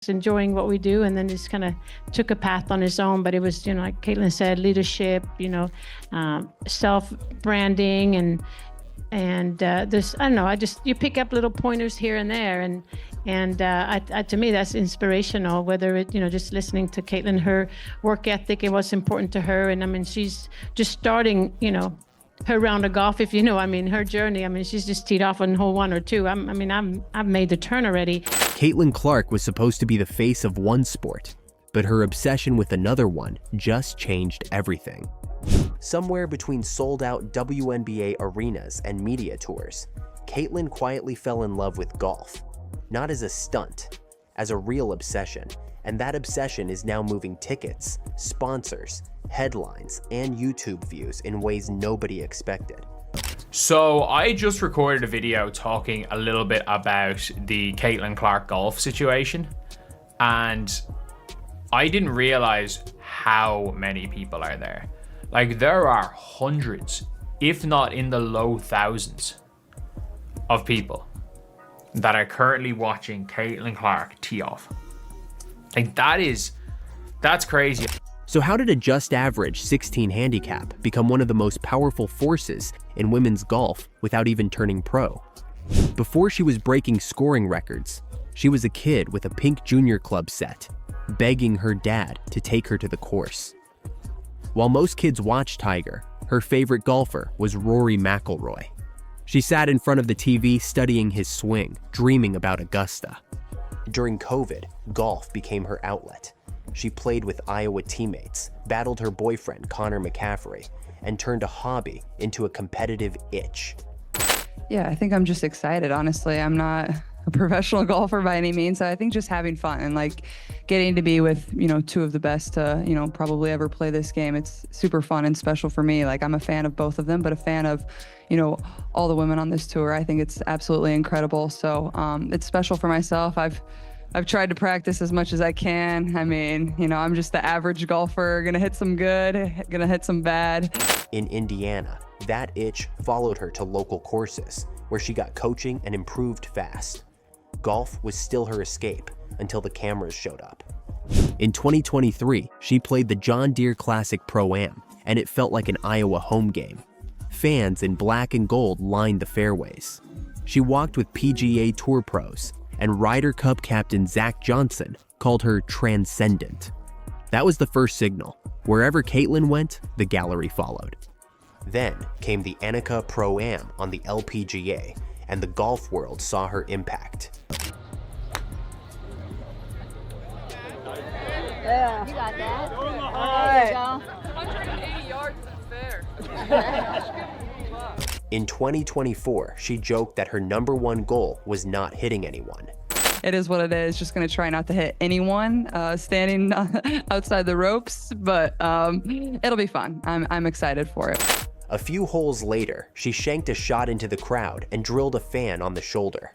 enjoying what we do, and then just kind of took a path on his own. But it was, like Caitlin said, leadership, self-branding, and this, I don't know, you pick up little pointers here and there, and to me, that's inspirational, whether it, just listening to Caitlin, her work ethic and what's important to her. And I mean, she's just starting, her round of golf, if her journey. She's just teed off on hole 1 or 2. I've made the turn already. Caitlin Clark was supposed to be the face of one sport, but her obsession with another one just changed everything. Somewhere between sold-out WNBA arenas and media tours, Caitlin quietly fell in love with golf, not as a stunt, as a real obsession. And that obsession is now moving tickets, sponsors, headlines, and YouTube views in ways nobody expected. So I just recorded a video talking a little bit about the Caitlin Clark golf situation, and I didn't realize how many people are there. Like, there are hundreds, if not in the low thousands, of people that are currently watching Caitlin Clark tee off. Like, that's crazy. So how did a just average 16 handicap become one of the most powerful forces in women's golf without even turning pro? Before she was breaking scoring records, she was a kid with a pink junior club set, begging her dad to take her to the course. While most kids watch Tiger, her favorite golfer was Rory McIlroy. She sat in front of the TV studying his swing, dreaming about Augusta. During COVID, golf became her outlet. She played with Iowa teammates, battled her boyfriend Connor McCaffrey, and turned a hobby into a competitive itch. Yeah, I think I'm just excited, honestly. I'm not a professional golfer by any means. So I think just having fun and like getting to be with, two of the best to, probably ever play this game. It's super fun and special for me. Like, I'm a fan of both of them, but a fan of, all the women on this tour. I think it's absolutely incredible. So it's special for myself. I've tried to practice as much as I can. I'm just the average golfer, gonna hit some good, gonna hit some bad. In Indiana, that itch followed her to local courses, where she got coaching and improved fast. Golf was still her escape until the cameras showed up. In 2023, she played the John Deere Classic Pro-Am, and it felt like an Iowa home game. Fans in black and gold lined the fairways. She walked with PGA Tour pros, and Ryder Cup captain Zach Johnson called her transcendent. That was the first signal. Wherever Caitlin went, the gallery followed. Then came the ANNIKA Pro-Am on the LPGA, and the golf world saw her impact. Yeah. You got that. There you go. 180 yards is fair. In 2024, she joked that her #1 goal was not hitting anyone. It is what it is. Just going to try not to hit anyone standing outside the ropes, but it'll be fun. I'm excited for it. A few holes later, she shanked a shot into the crowd and drilled a fan on the shoulder.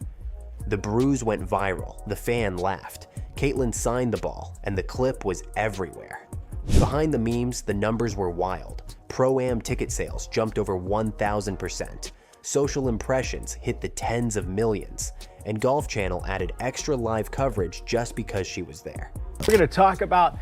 The bruise went viral, the fan laughed. Caitlin signed the ball, and the clip was everywhere. Behind the memes, the numbers were wild. Pro-Am ticket sales jumped over 1,000%. Social impressions hit the tens of millions. And Golf Channel added extra live coverage just because she was there. We're going to talk about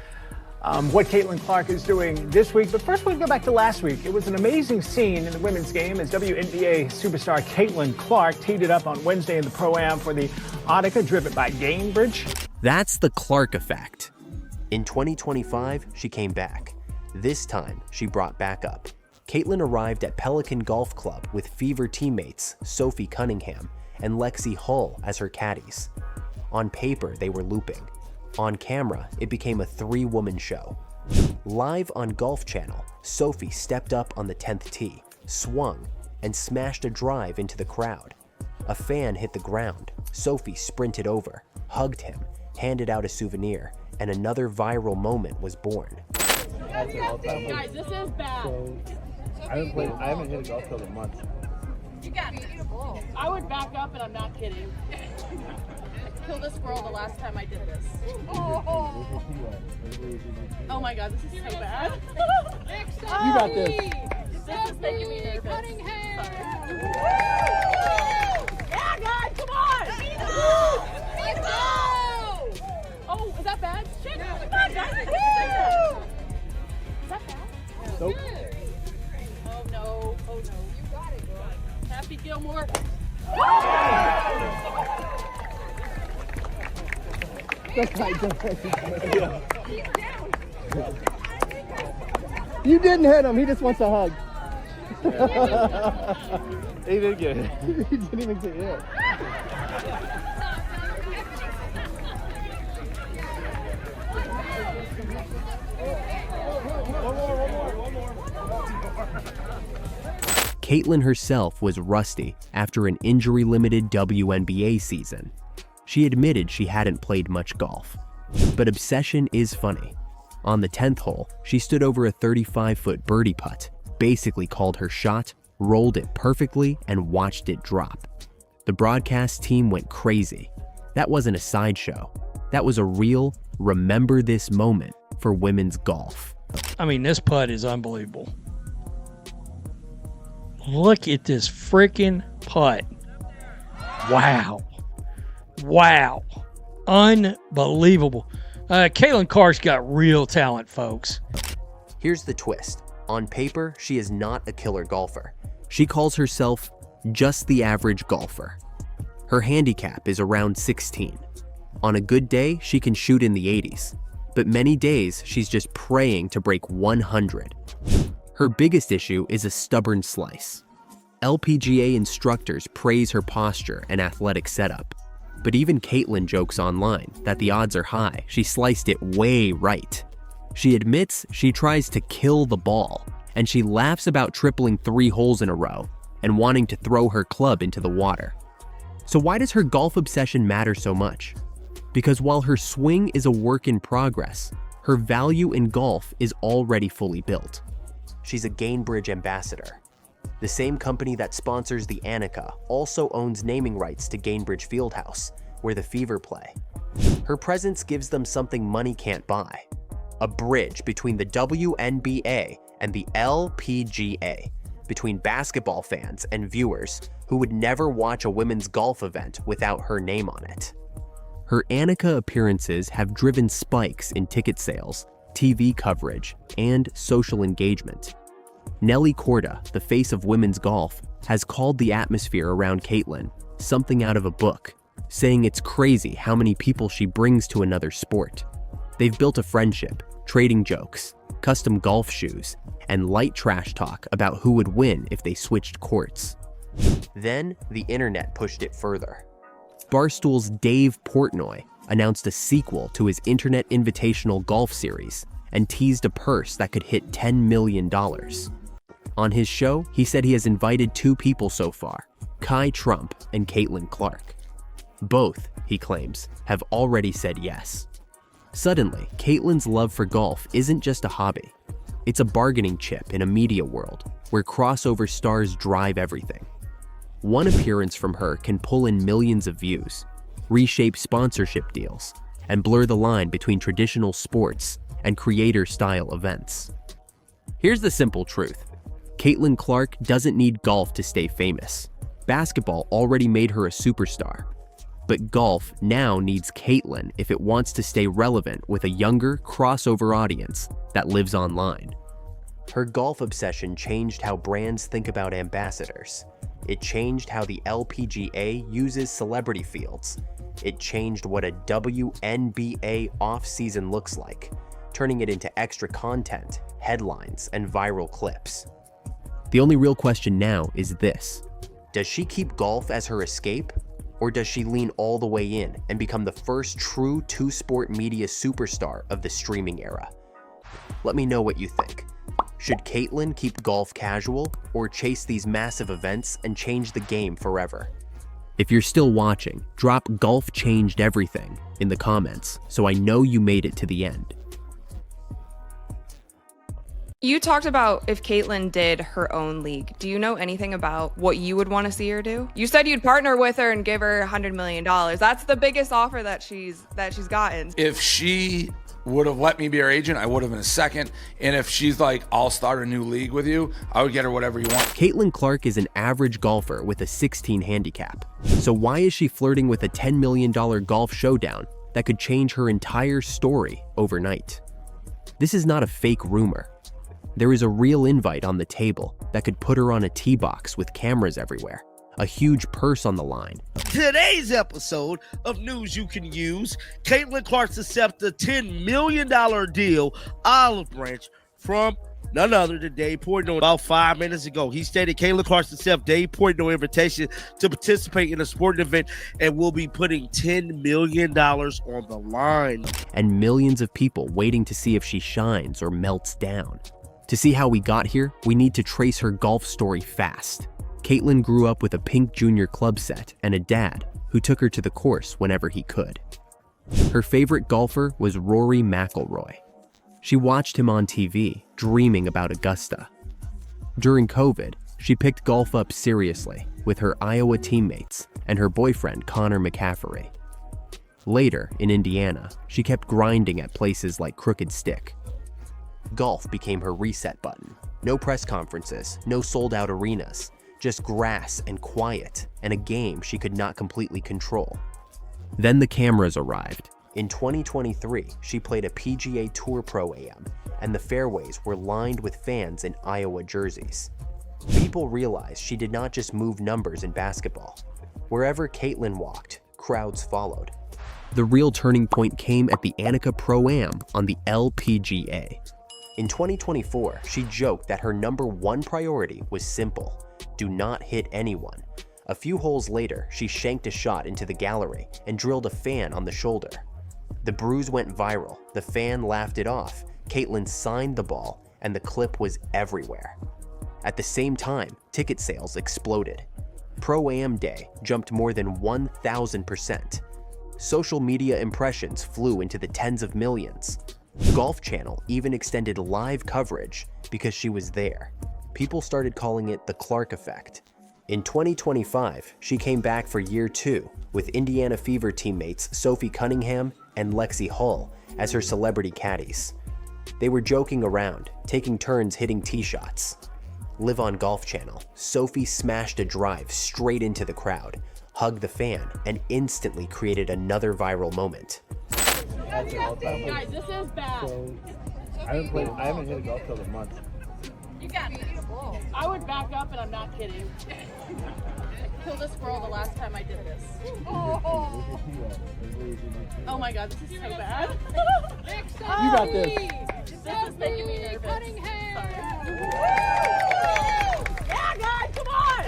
what Caitlin Clark is doing this week, but first we'll go back to last week. It was an amazing scene in the women's game as WNBA superstar Caitlin Clark teed it up on Wednesday in the Pro-Am for the ANNIKA, driven by Gainbridge. That's the Clark effect. In 2025, she came back. This time, she brought backup. Caitlin arrived at Pelican Golf Club with Fever teammates Sophie Cunningham and Lexi Hull as her caddies. On paper, they were looping. On camera, it became a 3-woman show. Live on Golf Channel, Sophie stepped up on the 10th tee, swung, and smashed a drive into the crowd. A fan hit the ground. Sophie sprinted over, hugged him, handed out a souvenir, and another viral moment was born. Guys, this is bad. I haven't hit a golf club in months. You got me. I would back up, and I'm not kidding. I killed a squirrel the last time I did this. Oh my god, this is so bad. You got this. This is making me nervous. Yeah, guys, come on! Oh That guy just You didn't hit him. He just wants a hug. He did get hit. He didn't even get hit. Caitlin herself was rusty after an injury-limited WNBA season. She admitted she hadn't played much golf. But obsession is funny. On the 10th hole, she stood over a 35-foot birdie putt, basically called her shot, rolled it perfectly, and watched it drop. The broadcast team went crazy. That wasn't a sideshow. That was a real, remember this moment for women's golf. I mean, this putt is unbelievable. Look at this freaking putt. Wow. Wow. Unbelievable. Caitlin Clark's got real talent, folks. Here's the twist. On paper, she is not a killer golfer. She calls herself just the average golfer. Her handicap is around 16. On a good day, she can shoot in the 80s. But many days, she's just praying to break 100. Her biggest issue is a stubborn slice. LPGA instructors praise her posture and athletic setup. But even Caitlin jokes online that the odds are high she sliced it way right. She admits she tries to kill the ball, and she laughs about tripling 3 holes in a row and wanting to throw her club into the water. So why does her golf obsession matter so much? Because while her swing is a work in progress, her value in golf is already fully built. She's a Gainbridge ambassador. The same company that sponsors the ANNIKA also owns naming rights to Gainbridge Fieldhouse, where the Fever play. Her presence gives them something money can't buy: a bridge between the WNBA and the LPGA, between basketball fans and viewers who would never watch a women's golf event without her name on it. Her ANNIKA appearances have driven spikes in ticket sales, TV coverage, and social engagement. Nelly Korda, the face of women's golf, has called the atmosphere around Caitlin something out of a book, saying it's crazy how many people she brings to another sport. They've built a friendship, trading jokes, custom golf shoes, and light trash talk about who would win if they switched courts. Then the internet pushed it further. Barstool's Dave Portnoy announced a sequel to his Internet Invitational golf series and teased a purse that could hit $10 million. On his show, he said he has invited 2 people so far, Kai Trump and Caitlin Clark. Both, he claims, have already said yes. Suddenly, Caitlin's love for golf isn't just a hobby. It's a bargaining chip in a media world where crossover stars drive everything. One appearance from her can pull in millions of views, reshape sponsorship deals, and blur the line between traditional sports and creator-style events. Here's the simple truth. Caitlin Clark doesn't need golf to stay famous. Basketball already made her a superstar. But golf now needs Caitlin if it wants to stay relevant with a younger, crossover audience that lives online. Her golf obsession changed how brands think about ambassadors. It changed how the LPGA uses celebrity fields. It changed what a WNBA off-season looks like, turning it into extra content, headlines, and viral clips. The only real question now is this: does she keep golf as her escape, or does she lean all the way in and become the first true 2-sport media superstar of the streaming era? Let me know what you think. Should Caitlin keep golf casual or chase these massive events and change the game forever? If you're still watching, drop "Golf Changed Everything" in the comments so I know you made it to the end. You talked about if Caitlin did her own league. Do you know anything about what you would want to see her do? You said you'd partner with her and give her $100 million. That's the biggest offer that she's gotten. If she would have let me be her agent, I would have in a second. And if she's like, I'll start a new league with you, I would get her whatever you want. Caitlin Clark is an average golfer with a 16 handicap. So why is she flirting with a $10 million golf showdown that could change her entire story overnight? This is not a fake rumor. There is a real invite on the table that could put her on a tee box with cameras everywhere, a huge purse on the line. Today's episode of News You Can Use, Caitlin Clark accepted a $10 million deal, olive branch, from none other than Dave Portnoy. About 5 minutes ago, he stated Caitlin Clark accepted Dave Portnoy invitation to participate in a sporting event and will be putting $10 million on the line. And millions of people waiting to see if she shines or melts down. To see how we got here, we need to trace her golf story fast. Caitlin grew up with a pink junior club set and a dad who took her to the course whenever he could. Her favorite golfer was Rory McIlroy. She watched him on TV, dreaming about Augusta. During COVID, she picked golf up seriously with her Iowa teammates and her boyfriend Connor McCaffrey. Later, in Indiana, she kept grinding at places like Crooked Stick. Golf became her reset button. No press conferences, no sold-out arenas, just grass and quiet, and a game she could not completely control. Then the cameras arrived. In 2023, she played a PGA Tour Pro-Am, and the fairways were lined with fans in Iowa jerseys. People realized she did not just move numbers in basketball. Wherever Caitlin walked, crowds followed. The real turning point came at the ANNIKA Pro-Am on the LPGA. In 2024, she joked that her #1 priority was simple: do not hit anyone. A few holes later, she shanked a shot into the gallery and drilled a fan on the shoulder. The bruise went viral, the fan laughed it off, Caitlin signed the ball, and the clip was everywhere. At the same time, ticket sales exploded. Pro-Am Day jumped more than 1,000%. Social media impressions flew into the tens of millions. Golf Channel even extended live coverage because she was there. People started calling it the Clark effect. In 2025, she came back for year 2 with Indiana Fever teammates Sophie Cunningham and Lexi Hull as her celebrity caddies. They were joking around, taking turns hitting tee shots. Live on Golf Channel, Sophie smashed a drive straight into the crowd, hugged the fan, and instantly created another viral moment. Guys, this is bad. I haven't hit a golf club in months. You got this. I would back up, and I'm not kidding. I killed a squirrel the last time I did this. Oh my god, this is so bad. You got this. This is making me nervous. Sorry. Yeah, guys, come on!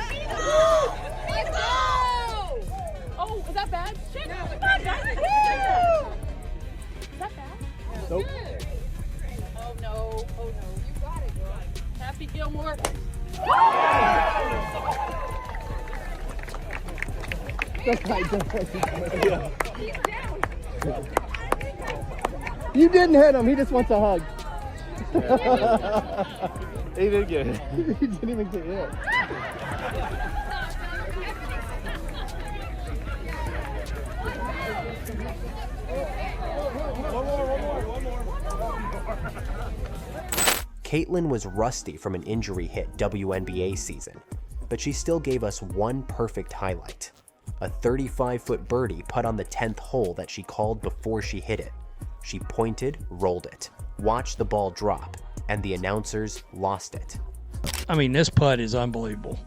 Let's go! Oh, is that bad? Shit, come on, guys. Is that bad? Nope. Oh no, oh no. You got it, girl. Happy Gilmore. You didn't hit him. He just wants a hug. He did get it. He didn't even get hit. Caitlin was rusty from an injury hit WNBA season, but she still gave us one perfect highlight. A 35-foot birdie put on the 10th hole that she called before she hit it. She pointed, rolled it, watched the ball drop, and the announcers lost it. I mean, this putt is unbelievable.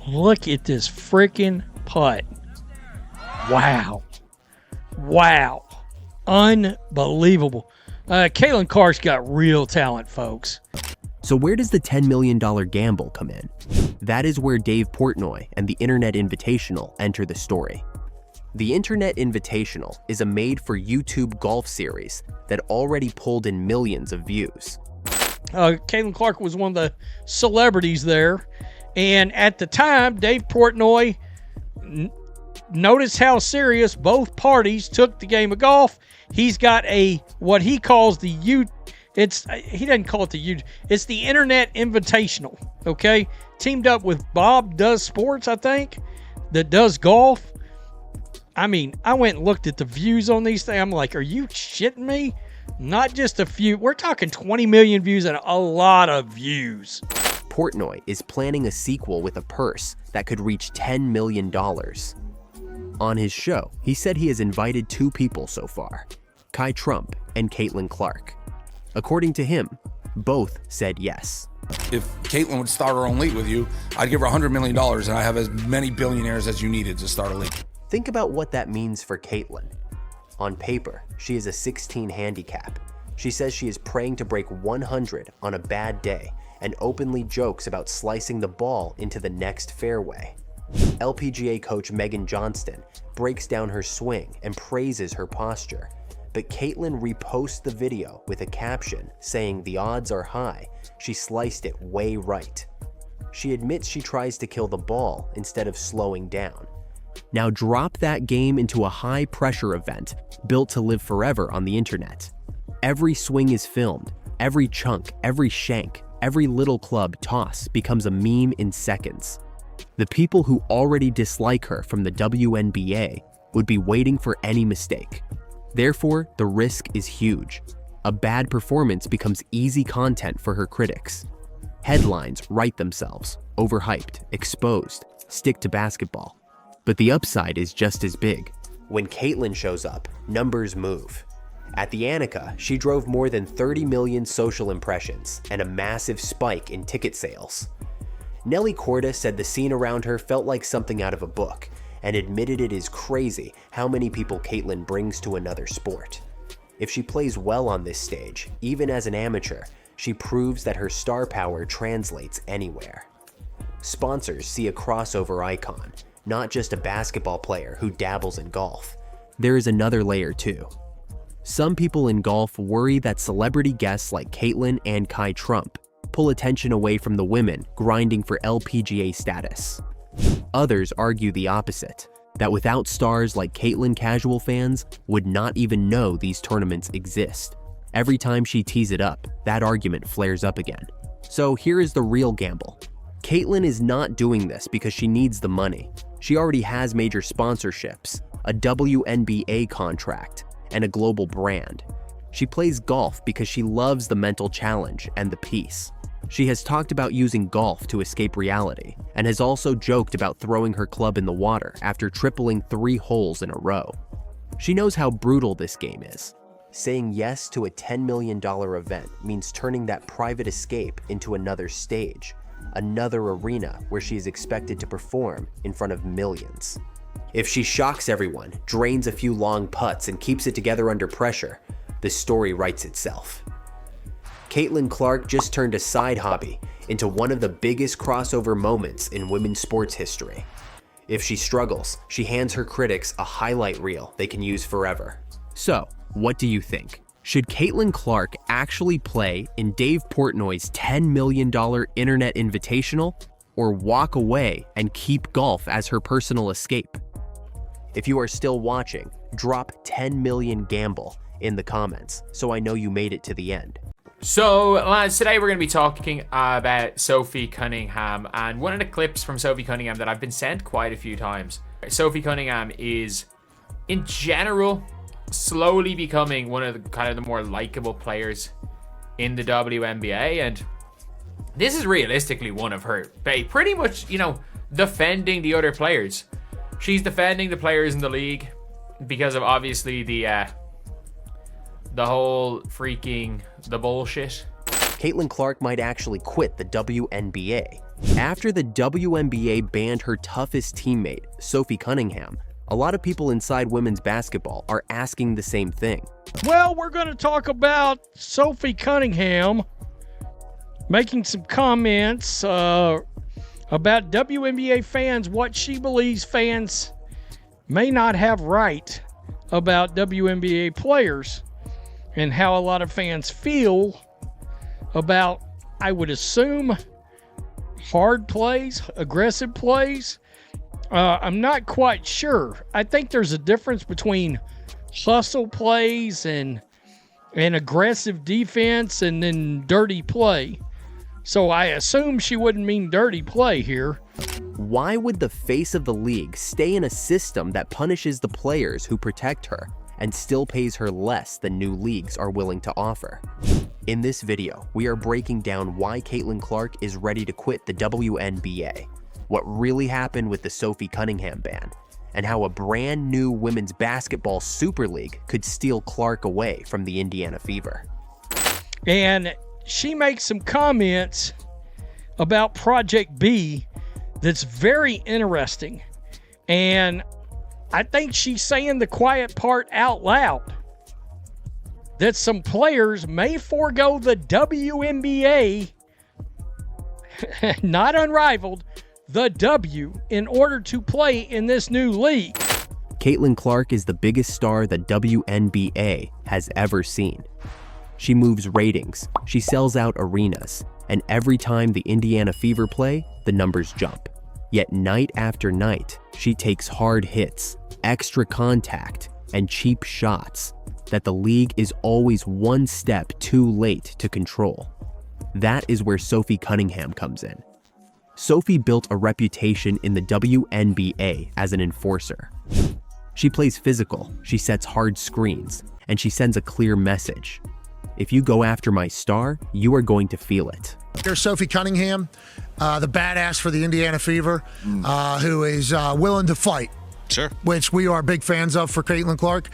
Look at this freaking putt. Wow. Wow. Unbelievable. Caitlin Clark's got real talent, folks. So where does the $10 million gamble come in? That is where Dave Portnoy and the Internet Invitational enter the story. The Internet Invitational is a made-for-YouTube golf series that already pulled in millions of views. Caitlin Clark was one of the celebrities there, and at the time, Dave Portnoy noticed how serious both parties took the game of golf. He's got what he calls the he doesn't call it it's the Internet Invitational, okay? Teamed up with Bob Does Sports, I think, that does golf. I mean, I went and looked at the views on these things. I'm like, are you shitting me? Not just a few. We're talking 20 million views and a lot of views. Portnoy is planning a sequel with a purse that could reach $10 million. On his show, he said he has invited 2 people so far, Kai Trump and Caitlin Clark. According to him, Both said yes. If Caitlin would start her own league with you, I'd give her $100 million and I have as many billionaires as you needed to start a league. Think about what that means for Caitlin. On paper, she is a 16 handicap. She says she is praying to break 100 on a bad day and openly jokes about slicing the ball into the next fairway. LPGA coach Megan Johnston breaks down her swing and praises her posture, but Caitlin reposts the video with a caption saying the odds are high, she sliced it way right. She admits she tries to kill the ball instead of slowing down. Now drop that game into a high-pressure event built to live forever on the internet. Every swing is filmed, every chunk, every shank, every little club toss becomes a meme in seconds. The people who already dislike her from the WNBA would be waiting for any mistake. Therefore, the risk is huge. A bad performance becomes easy content for her critics. Headlines write themselves, overhyped, exposed, stick to basketball. But the upside is just as big. When Caitlin shows up, numbers move. At the ANNIKA, she drove more than 30 million social impressions and a massive spike in ticket sales. Nelly Korda said the scene around her felt like something out of a book and admitted it is crazy how many people Caitlin brings to another sport. If she plays well on this stage, even as an amateur, she proves that her star power translates anywhere. Sponsors see a crossover icon, not just a basketball player who dabbles in golf. There is another layer too. Some people in golf worry that celebrity guests like Caitlin and Kai Trump pull attention away from the women grinding for LPGA status. Others argue the opposite, that without stars like Caitlin, casual fans would not even know these tournaments exist. Every time she tees it up, that argument flares up again. So here is the real gamble. Caitlin is not doing this because she needs the money. She already has major sponsorships, a WNBA contract, and a global brand. She plays golf because she loves the mental challenge and the peace. She has talked about using golf to escape reality, and has also joked about throwing her club in the water after tripling 3 holes in a row. She knows how brutal this game is. Saying yes to a $10 million event means turning that private escape into another stage, another arena where she is expected to perform in front of millions. If she shocks everyone, drains a few long putts, and keeps it together under pressure, the story writes itself. Caitlin Clark just turned a side hobby into one of the biggest crossover moments in women's sports history. If she struggles, she hands her critics a highlight reel they can use forever. So, what do you think? Should Caitlin Clark actually play in Dave Portnoy's $10 million Internet Invitational, or walk away and keep golf as her personal escape? If you are still watching, drop 10 million gamble in the comments so I know you made it to the end. So, lads, today we're going to be talking about Sophie Cunningham, and one of the clips from Sophie Cunningham that I've been sent quite a few times. Sophie Cunningham is, in general, slowly becoming one of the kind of the more likable players in the WNBA, and this is realistically one of her pretty much, you know, defending the other players. She's defending the players in the league because of obviously the whole freaking the bullshit. Caitlin Clark might actually quit the WNBA. After the WNBA banned her toughest teammate, Sophie Cunningham, a lot of people inside women's basketball are asking the same thing. Well, we're going to talk about Sophie Cunningham making some comments about WNBA fans, what she believes fans may not have right about WNBA players, and how a lot of fans feel about, I would assume, hard plays, aggressive plays. I'm not quite sure. I think there's a difference between hustle plays and aggressive defense and then dirty play. So I assume she wouldn't mean dirty play here. Why would the face of the league stay in a system that punishes the players who protect her and still pays her less than new leagues are willing to offer? In this video, we are breaking down why Caitlin Clark is ready to quit the WNBA, what really happened with the Sophie Cunningham ban, and how a brand new women's basketball super league could steal Clark away from the Indiana Fever. And she makes some comments about Project B that's very interesting. And I think she's saying the quiet part out loud, that some players may forego the WNBA, not unrivaled, the W, in order to play in this new league. Caitlin Clark is the biggest star the WNBA has ever seen. She moves ratings, she sells out arenas, and every time the Indiana Fever play, the numbers jump. Yet night after night, she takes hard hits, extra contact, and cheap shots that the league is always one step too late to control. That is where Sophie Cunningham comes in. Sophie built a reputation in the WNBA as an enforcer. She plays physical, she sets hard screens, and she sends a clear message. If you go after my star, you are going to feel it. Here's Sophie Cunningham, the badass for the Indiana Fever, who is willing to fight. Sure. Which we are big fans of for Caitlin Clark.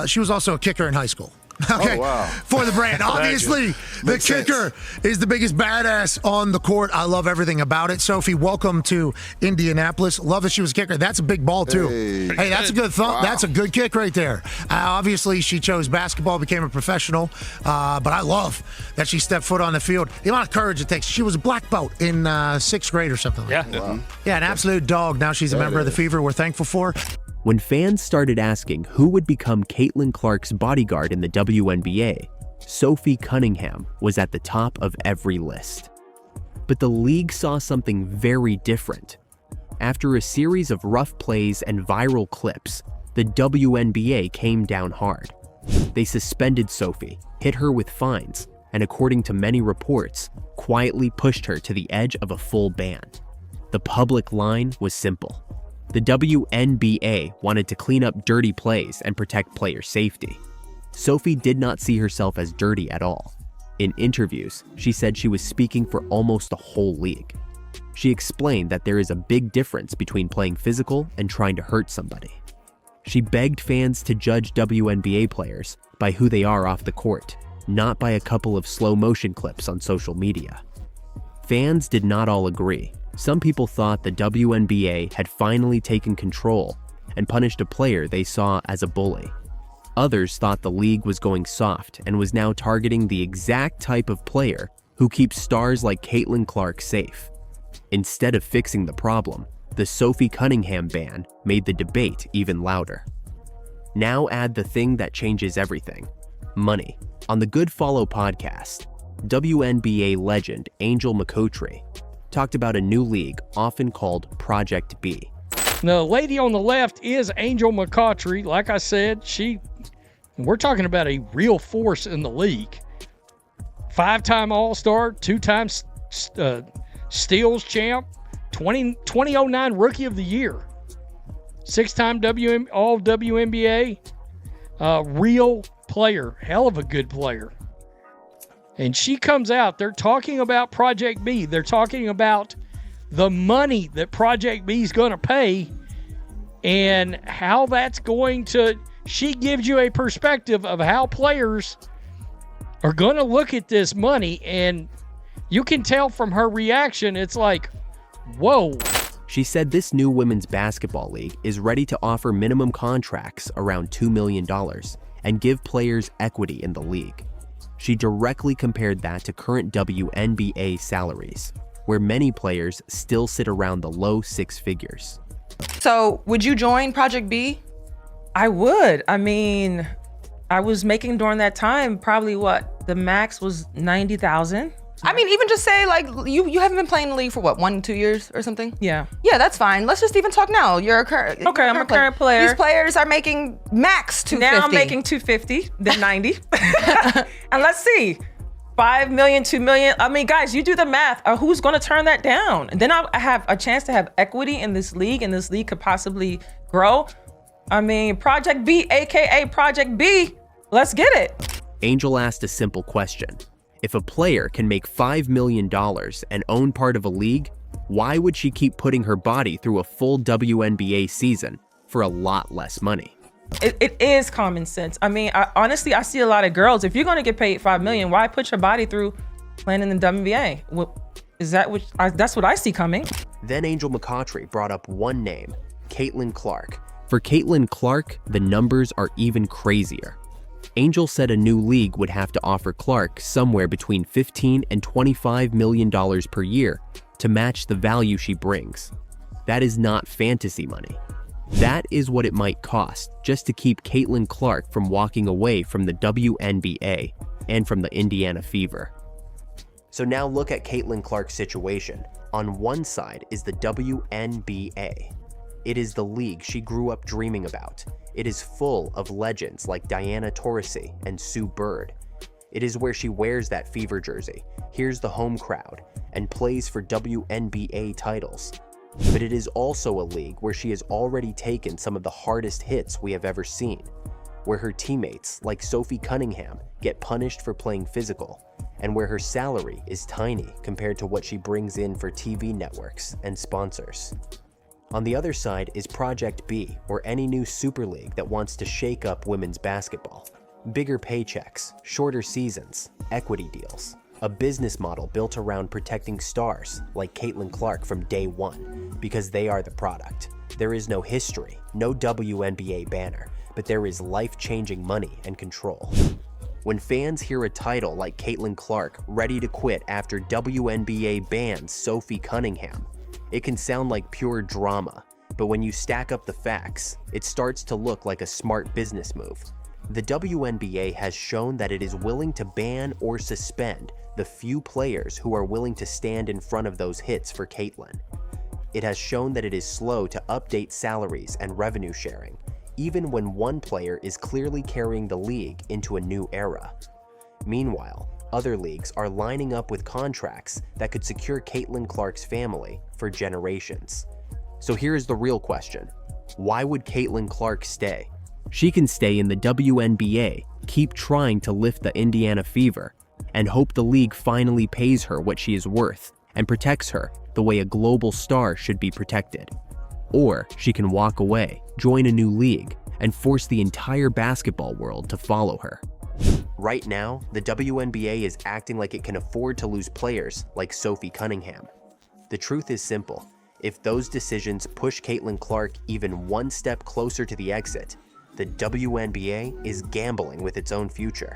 She was also a kicker in high school. Okay. Oh, wow. For the brand. Obviously, the kicker is the biggest badass on the court. I love everything about it. Sophie, welcome to Indianapolis. Love that she was a kicker. That's a big ball, too. Hey, that's a good thump. Wow. That's a good kick right there. Obviously, she chose basketball, became a professional. But I love that she stepped foot on the field. The amount of courage it takes. She was a black belt in 6th grade or something like that. Wow. Yeah, an absolute dog. Now she's a member of the Fever. We're thankful for. When fans started asking who would become Caitlin Clark's bodyguard in the WNBA, Sophie Cunningham was at the top of every list. But the league saw something very different. After a series of rough plays and viral clips, the WNBA came down hard. They suspended Sophie, hit her with fines, and according to many reports, quietly pushed her to the edge of a full ban. The public line was simple. The WNBA wanted to clean up dirty plays and protect player safety. Sophie did not see herself as dirty at all. In interviews, she said she was speaking for almost the whole league. She explained that there is a big difference between playing physical and trying to hurt somebody. She begged fans to judge WNBA players by who they are off the court, not by a couple of slow motion clips on social media. Fans did not all agree. Some people thought the WNBA had finally taken control and punished a player they saw as a bully. Others thought the league was going soft and was now targeting the exact type of player who keeps stars like Caitlin Clark safe. Instead of fixing the problem, the Sophie Cunningham ban made the debate even louder. Now add the thing that changes everything: money. On the Good Follow podcast, WNBA legend Angel McCoughtry talked about a new league often called Project B. The lady on the left is Angel McCoughtry. Like I said, we're talking about a real force in the league. 5-time All-Star, 2-time steals champ, 2009 Rookie of the Year, 6-time All WNBA, real player, hell of a good player. And she comes out, they're talking about Project B. They're talking about the money that Project B is going to pay and how that's going to, she gives you a perspective of how players are going to look at this money, and you can tell from her reaction, it's like, whoa. She said this new women's basketball league is ready to offer minimum contracts around $2 million and give players equity in the league. She directly compared that to current WNBA salaries, where many players still sit around the low 6 figures. So, would you join Project B? I would. I mean, I was making during that time probably the max was 90,000. I mean, even just say like you haven't been playing the league for what, 1-2 years or something? Yeah. Yeah, that's fine. Let's just even talk now. You're a current. Okay, I'm a current player. These players are making max 250. Now I'm making 250, then 90. And let's see, 5 million, 2 million. I mean, guys, you do the math. Who's going to turn that down? And then I have a chance to have equity in this league, and this league could possibly grow. I mean, Project B, AKA Project B, let's get it. Angel asked a simple question. If a player can make $5 million and own part of a league, why would she keep putting her body through a full WNBA season for a lot less money? It is common sense. I mean, honestly, I see a lot of girls. If you're going to get paid $5 million, why put your body through playing in the WNBA. Is that what? That's what I see coming. Then Angel McCautry brought up one name, Caitlin Clark. For Caitlin Clark, the numbers are even crazier. Angel said a new league would have to offer Clark somewhere between $15 and $25 million per year to match the value she brings. That is not fantasy money. That is what it might cost just to keep Caitlin Clark from walking away from the WNBA and from the Indiana Fever. So now look at Caitlin Clark's situation. On one side is the WNBA. It is the league she grew up dreaming about. It is full of legends like Diana Taurasi and Sue Bird. It is where she wears that Fever jersey, hears the home crowd, and plays for WNBA titles. But it is also a league where she has already taken some of the hardest hits we have ever seen, where her teammates, like Sophie Cunningham, get punished for playing physical, and where her salary is tiny compared to what she brings in for TV networks and sponsors. On the other side is Project B, or any new super league that wants to shake up women's basketball. Bigger paychecks, shorter seasons, equity deals. A business model built around protecting stars like Caitlin Clark from day one, because they are the product. There is no history, no WNBA banner, but there is life-changing money and control. When fans hear a title like Caitlin Clark ready to quit after WNBA bans Sophie Cunningham, it can sound like pure drama, but when you stack up the facts, it starts to look like a smart business move. The WNBA has shown that it is willing to ban or suspend the few players who are willing to stand in front of those hits for Caitlin. It has shown that it is slow to update salaries and revenue sharing, even when one player is clearly carrying the league into a new era. Meanwhile, other leagues are lining up with contracts that could secure Caitlin Clark's family for generations. So here's the real question. Why would Caitlin Clark stay? She can stay in the WNBA, keep trying to lift the Indiana Fever, and hope the league finally pays her what she is worth and protects her the way a global star should be protected. Or she can walk away, join a new league, and force the entire basketball world to follow her. Right now, the WNBA is acting like it can afford to lose players like Sophie Cunningham. The truth is simple. If those decisions push Caitlin Clark even one step closer to the exit, the WNBA is gambling with its own future.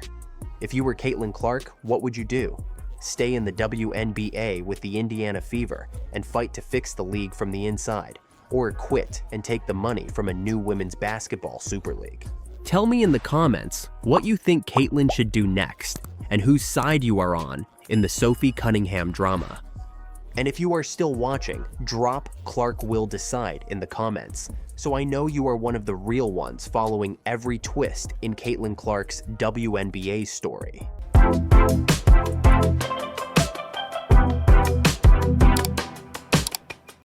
If you were Caitlin Clark, what would you do? Stay in the WNBA with the Indiana Fever and fight to fix the league from the inside, or quit and take the money from a new women's basketball super league? Tell me in the comments what you think Caitlin should do next and whose side you are on in the Sophie Cunningham drama. And if you are still watching, drop Clark will decide in the comments, so I know you are one of the real ones following every twist in Caitlin Clark's WNBA story.